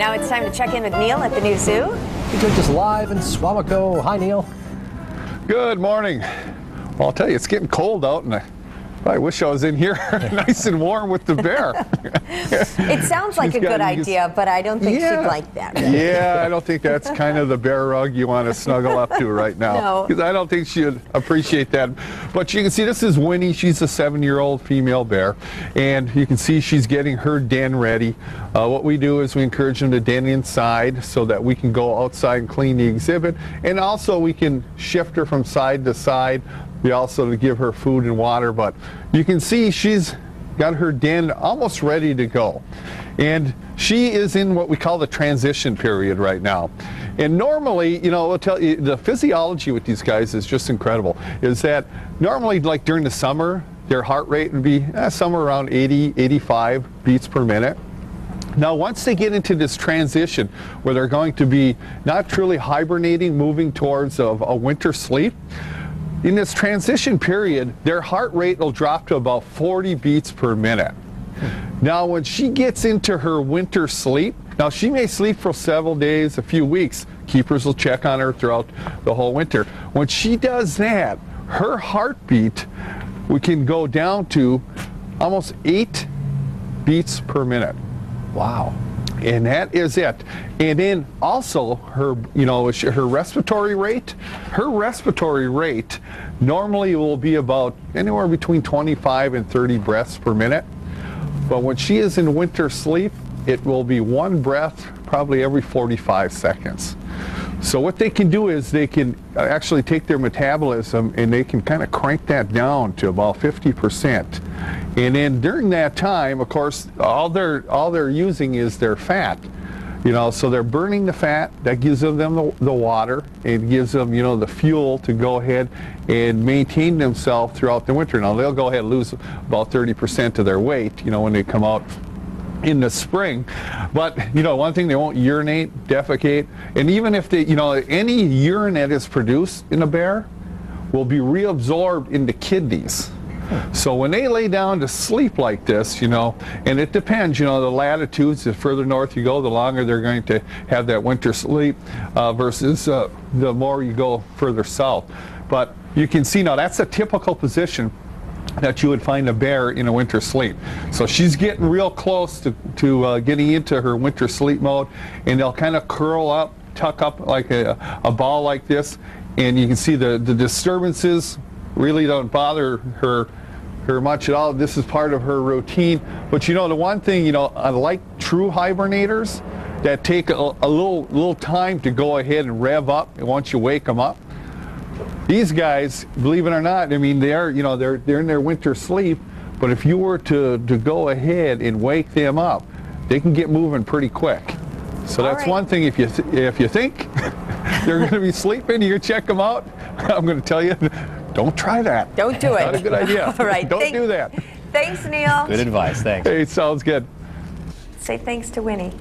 Now it's time to check in with Neil at the new zoo. He took us live in Swamico. Hi, Neil. Good morning. Well, I'll tell you, it's getting cold out, and I wish I was in here nice and warm with the bear. It sounds like a good idea, but I don't think she'd like that. Yeah, I don't think that's kind of the bear rug you want to snuggle up to right now. Because I don't think she'd appreciate that. But you can see this is Winnie. She's a 7-year-old female bear. And you can see she's getting her den ready. What we do is we encourage them to den inside so that we can go outside and clean the exhibit. And also we can shift her from side to side. We also to give her food and water, but you can see she's got her den almost ready to go. And she is in what we call the transition period right now. And normally, you know, I'll tell you, the physiology with these guys is just incredible, is that normally like during the summer, their heart rate would be somewhere around 80, 85 beats per minute. Now, once they get into this transition where they're going to be not truly hibernating, moving towards a winter sleep, in this transition period, their heart rate will drop to about 40 beats per minute. Now, when she gets into her winter sleep, now she may sleep for several days, a few weeks. Keepers will check on her throughout the whole winter. When she does that, her heartbeat, we can go down to almost 8 beats per minute. Wow. And that is it. And then also her, you know, her respiratory rate normally will be about anywhere between 25 and 30 breaths per minute. But when she is in winter sleep, it will be 1 breath probably every 45 seconds. So what they can do is they can actually take their metabolism and they can kind of crank that down to about 50%. And then during that time, of course, all they're using is their fat. You know, so they're burning the fat. That gives them the water. It gives them, you know, the fuel to go ahead and maintain themselves throughout the winter. Now, they'll go ahead and lose about 30% of their weight, you know, when they come out in the spring. But, you know, one thing, they won't urinate, defecate, and even if they, you know, any urine that is produced in a bear will be reabsorbed into kidneys. So when they lay down to sleep like this, you know, and it depends, you know, the latitudes, the further north you go, the longer they're going to have that winter sleep versus the more you go further south. But you can see now that's a typical position that you would find a bear in a winter sleep. So she's getting real close to getting into her winter sleep mode, and they'll kind of curl up, tuck up like a ball like this, and you can see the disturbances really don't bother her much at all. This is part of her routine. But you know, the one thing, you know, unlike true hibernators that take a little time to go ahead and rev up once you wake them up, these guys, believe it or not, I mean, they're in their winter sleep, but if you were to go ahead and wake them up, they can get moving pretty quick. So that's one thing. If you think they're going to be sleeping, you check them out. I'm going to tell you, don't try that. Don't do it. Not a good idea. All right. Don't do that. Thanks, Neil. Good advice. Thanks. Hey, sounds good. Say thanks to Winnie.